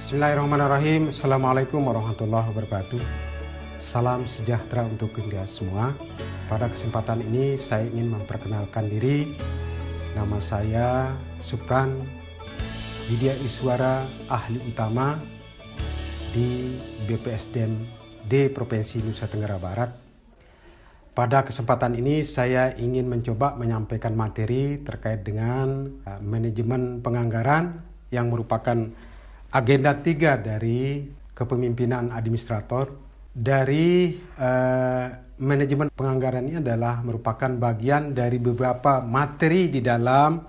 Bismillahirrahmanirrahim. Assalamualaikum warahmatullahi wabarakatuh. Salam sejahtera untuk kita semua. Pada kesempatan ini saya ingin memperkenalkan diri. Nama saya Supran Widya Iswara, ahli utama di BPSDM D Provinsi Nusa Tenggara Barat. Pada kesempatan ini saya ingin mencoba menyampaikan materi terkait dengan manajemen penganggaran yang merupakan agenda 3 dari kepemimpinan administrator. Dari manajemen penganggaran ini adalah merupakan bagian dari beberapa materi di dalam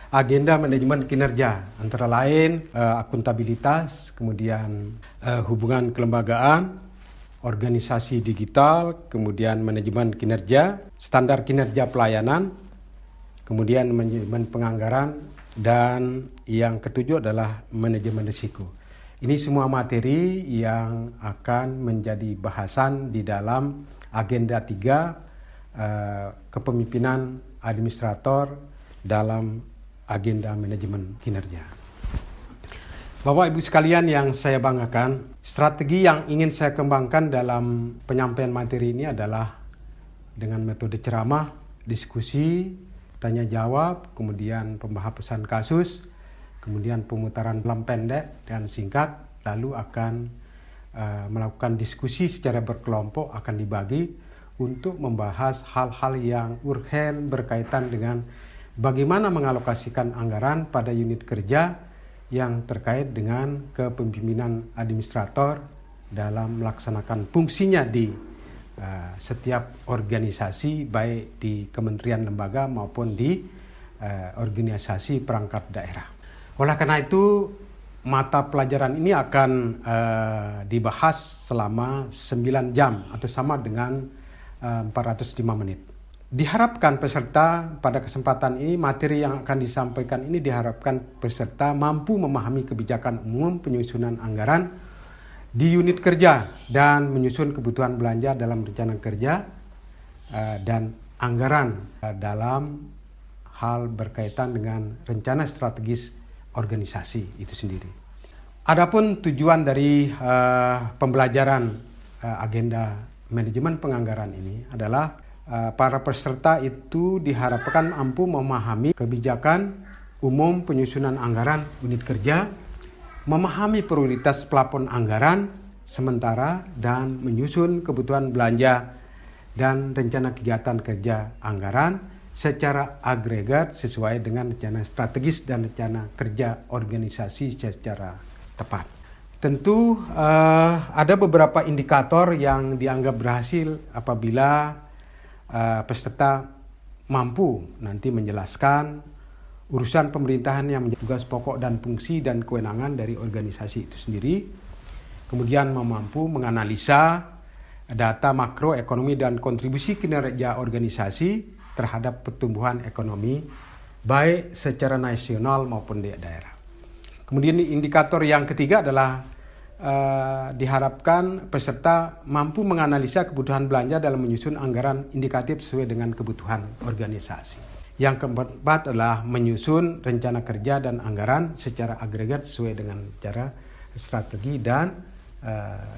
agenda manajemen kinerja, antara lain akuntabilitas, kemudian hubungan kelembagaan, organisasi digital, kemudian manajemen kinerja, standar kinerja pelayanan, kemudian manajemen penganggaran, dan yang ketujuh adalah manajemen risiko. Ini semua materi yang akan menjadi bahasan di dalam agenda 3 kepemimpinan administrator dalam agenda manajemen kinerja. Bapak Ibu sekalian yang saya banggakan, strategi yang ingin saya kembangkan dalam penyampaian materi ini adalah dengan metode ceramah, diskusi, tanya jawab, kemudian pembahasan kasus, kemudian pemutaran film pendek dan singkat, lalu akan melakukan diskusi secara berkelompok, akan dibagi untuk membahas hal-hal yang urgen berkaitan dengan bagaimana mengalokasikan anggaran pada unit kerja yang terkait dengan kepemimpinan administrator dalam melaksanakan fungsinya di setiap organisasi, baik di kementerian lembaga maupun di organisasi perangkat daerah. Oleh karena itu, mata pelajaran ini akan dibahas selama 9 jam atau sama dengan 405 menit. Diharapkan peserta pada kesempatan ini, materi yang akan disampaikan ini diharapkan peserta mampu memahami kebijakan umum penyusunan anggaran di unit kerja dan menyusun kebutuhan belanja dalam rencana kerja dan anggaran dalam hal berkaitan dengan rencana strategis organisasi itu sendiri. Adapun tujuan dari pembelajaran agenda manajemen penganggaran ini adalah para peserta itu diharapkan mampu memahami kebijakan umum penyusunan anggaran unit kerja, memahami prioritas plafon anggaran sementara, dan menyusun kebutuhan belanja dan rencana kegiatan kerja anggaran secara agregat sesuai dengan rencana strategis dan rencana kerja organisasi secara tepat. Tentu ada beberapa indikator yang dianggap berhasil apabila peserta mampu nanti menjelaskan urusan pemerintahan yang menjadi tugas pokok dan fungsi dan kewenangan dari organisasi itu sendiri. Kemudian mampu menganalisa data makroekonomi dan kontribusi kinerja organisasi terhadap pertumbuhan ekonomi baik secara nasional maupun di daerah. Kemudian indikator yang ketiga adalah diharapkan peserta mampu menganalisa kebutuhan belanja dalam menyusun anggaran indikatif sesuai dengan kebutuhan organisasi. Yang keempat adalah menyusun rencana kerja dan anggaran secara agregat sesuai dengan cara strategi dan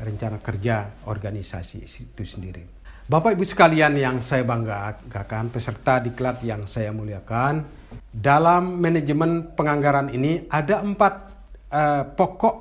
rencana kerja organisasi itu sendiri. Bapak Ibu sekalian yang saya banggakan, peserta diklat yang saya muliakan, dalam manajemen penganggaran ini ada 4 pokok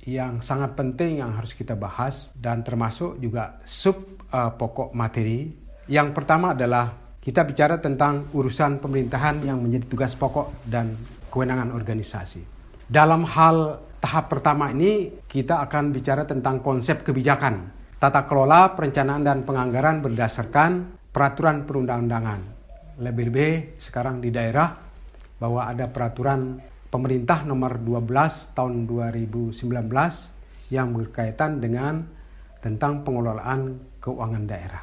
yang sangat penting yang harus kita bahas dan termasuk juga sub pokok materi. Yang pertama adalah kita bicara tentang urusan pemerintahan yang menjadi tugas pokok dan kewenangan organisasi. Dalam hal tahap pertama ini kita akan bicara tentang konsep kebijakan, tata kelola, perencanaan dan penganggaran berdasarkan peraturan perundang-undangan. Lebih-lebih sekarang di daerah bahwa ada peraturan pemerintah nomor 12 tahun 2019 yang berkaitan dengan tentang pengelolaan keuangan daerah.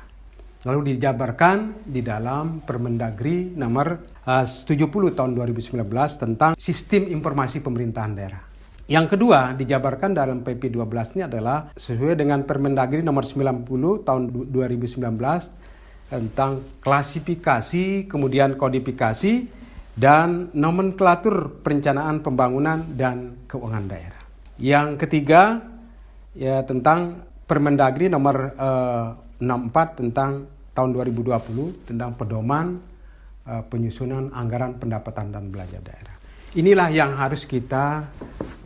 Lalu dijabarkan di dalam Permendagri nomor 70 tahun 2019 tentang sistem informasi pemerintahan daerah. Yang kedua dijabarkan dalam PP 12 ini adalah sesuai dengan Permendagri nomor 90 tahun 2019 tentang klasifikasi, kemudian kodifikasi dan nomenklatur perencanaan pembangunan dan keuangan daerah. Yang ketiga ya tentang Permendagri nomor 64 tentang tahun 2020 tentang pedoman penyusunan anggaran pendapatan dan belanja daerah. Inilah yang harus kita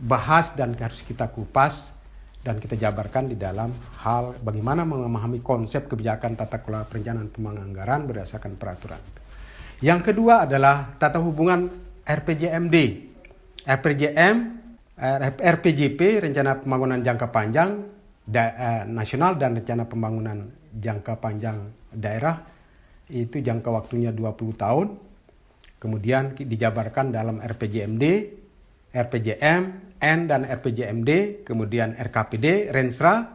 bahas dan harus kita kupas dan kita jabarkan di dalam hal bagaimana memahami konsep kebijakan tata kelola perencanaan pembangunan anggaran berdasarkan peraturan. Yang kedua adalah tata hubungan RPJMD, RPJP, Rencana Pembangunan Jangka Panjang Nasional dan Rencana Pembangunan Jangka Panjang Daerah, itu jangka waktunya 20 tahun. Kemudian dijabarkan dalam RPJMD, RPJM, N dan RPJMD, kemudian RKPD, Rensra,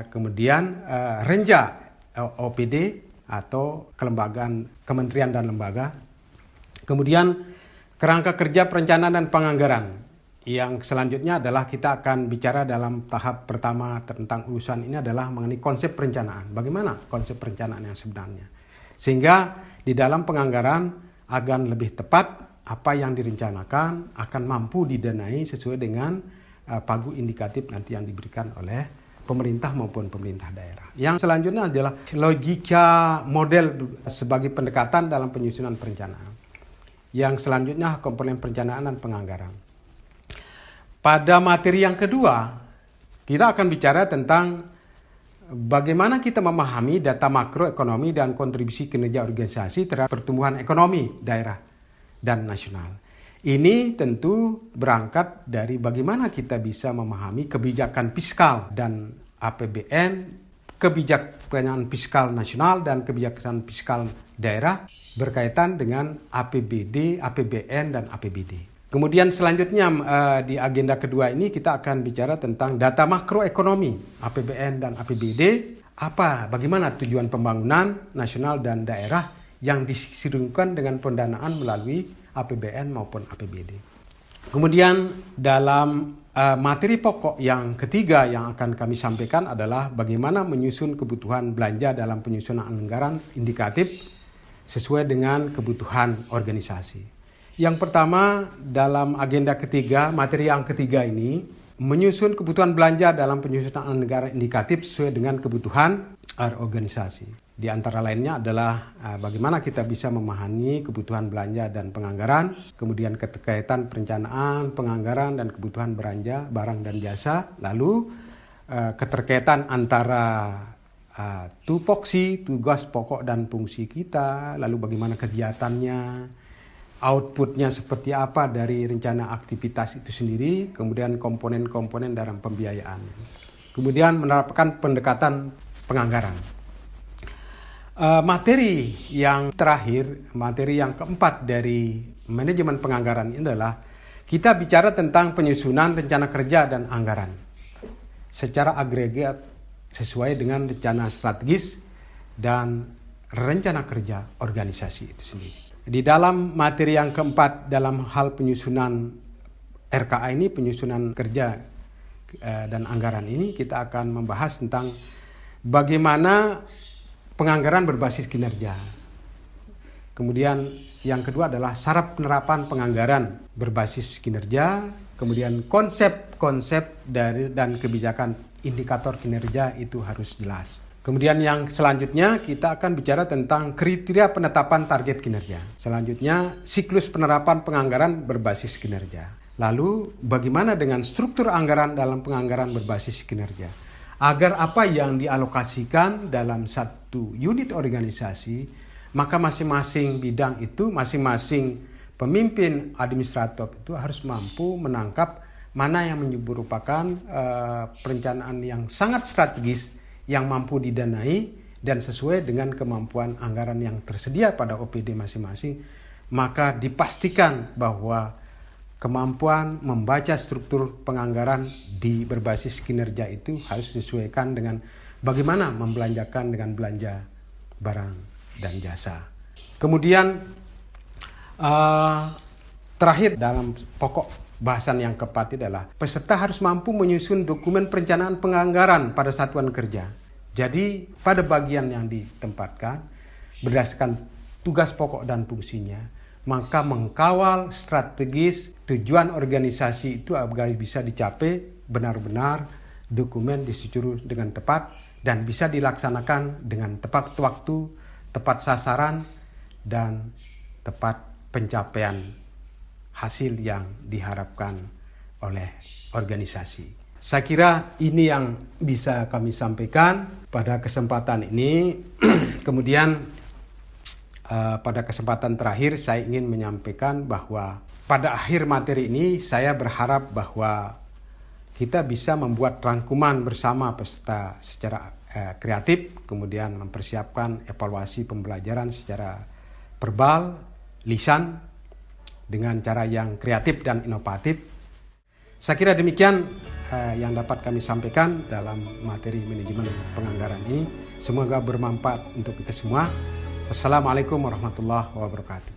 kemudian Renja, OPD atau kelembagaan kementerian dan lembaga. Kemudian kerangka kerja perencanaan dan penganggaran. Yang selanjutnya adalah kita akan bicara dalam tahap pertama tentang urusan ini adalah mengenai konsep perencanaan. Bagaimana konsep perencanaan yang sebenarnya? Sehingga di dalam penganggaran agar lebih tepat apa yang direncanakan akan mampu didanai sesuai dengan pagu indikatif nanti yang diberikan oleh pemerintah maupun pemerintah daerah. Yang selanjutnya adalah logika model sebagai pendekatan dalam penyusunan perencanaan. Yang selanjutnya komponen perencanaan dan penganggaran. Pada materi yang kedua, kita akan bicara tentang bagaimana kita memahami data makroekonomi dan kontribusi kinerja organisasi terhadap pertumbuhan ekonomi daerah dan nasional. Ini tentu berangkat dari bagaimana kita bisa memahami kebijakan fiskal dan APBN, kebijakan fiskal nasional dan kebijakan fiskal daerah berkaitan dengan APBD, APBN, dan APBD. Kemudian selanjutnya di agenda kedua ini kita akan bicara tentang data makroekonomi, APBN dan APBD, bagaimana tujuan pembangunan nasional dan daerah yang disirungkan dengan pendanaan melalui APBN maupun APBD. Kemudian dalam materi pokok yang ketiga yang akan kami sampaikan adalah bagaimana menyusun kebutuhan belanja dalam penyusunan anggaran indikatif sesuai dengan kebutuhan organisasi. Yang pertama dalam agenda ketiga, materi yang ketiga ini menyusun kebutuhan belanja dalam penyusunan anggaran indikatif sesuai dengan kebutuhan organisasi. Di antara lainnya adalah bagaimana kita bisa memahami kebutuhan belanja dan penganggaran, kemudian keterkaitan perencanaan, penganggaran, dan kebutuhan belanja barang dan jasa, lalu keterkaitan antara tupoksi, tugas pokok dan fungsi kita, lalu bagaimana kegiatannya, outputnya seperti apa dari rencana aktivitas itu sendiri, kemudian komponen-komponen dalam pembiayaan. Kemudian menerapkan pendekatan penganggaran. Materi yang terakhir, materi yang keempat dari manajemen penganggaran ini adalah kita bicara tentang penyusunan rencana kerja dan anggaran secara agregat sesuai dengan rencana strategis dan rencana kerja organisasi itu sendiri. Di dalam materi yang keempat dalam hal penyusunan RKA ini, penyusunan kerja dan anggaran ini, kita akan membahas tentang bagaimana penganggaran berbasis kinerja. Kemudian yang kedua adalah syarat penerapan penganggaran berbasis kinerja, kemudian konsep-konsep dari dan kebijakan indikator kinerja itu harus jelas. Kemudian yang selanjutnya kita akan bicara tentang kriteria penetapan target kinerja. Selanjutnya siklus penerapan penganggaran berbasis kinerja. Lalu bagaimana dengan struktur anggaran dalam penganggaran berbasis kinerja? Agar apa yang dialokasikan dalam satu unit organisasi, maka masing-masing bidang itu, masing-masing pemimpin administrator itu harus mampu menangkap mana yang merupakan perencanaan yang sangat strategis yang mampu didanai dan sesuai dengan kemampuan anggaran yang tersedia pada OPD masing-masing, maka dipastikan bahwa kemampuan membaca struktur penganggaran di berbasis kinerja itu harus disesuaikan dengan bagaimana membelanjakan dengan belanja barang dan jasa. Kemudian terakhir dalam pokok bahasan yang keempat adalah peserta harus mampu menyusun dokumen perencanaan penganggaran pada satuan kerja. Jadi pada bagian yang ditempatkan berdasarkan tugas pokok dan fungsinya, maka mengkawal strategis tujuan organisasi itu agar bisa dicapai benar-benar dokumen disusun dengan tepat dan bisa dilaksanakan dengan tepat waktu, tepat sasaran, dan tepat pencapaian hasil yang diharapkan oleh organisasi. Saya kira ini yang bisa kami sampaikan pada kesempatan ini. Kemudian pada kesempatan terakhir saya ingin menyampaikan bahwa pada akhir materi ini saya berharap bahwa kita bisa membuat rangkuman bersama peserta secara kreatif, kemudian mempersiapkan evaluasi pembelajaran secara verbal, lisan, dengan cara yang kreatif dan inovatif. Saya kira demikian yang dapat kami sampaikan dalam materi manajemen penganggaran ini. Semoga bermanfaat untuk kita semua. Assalamualaikum warahmatullahi wabarakatuh.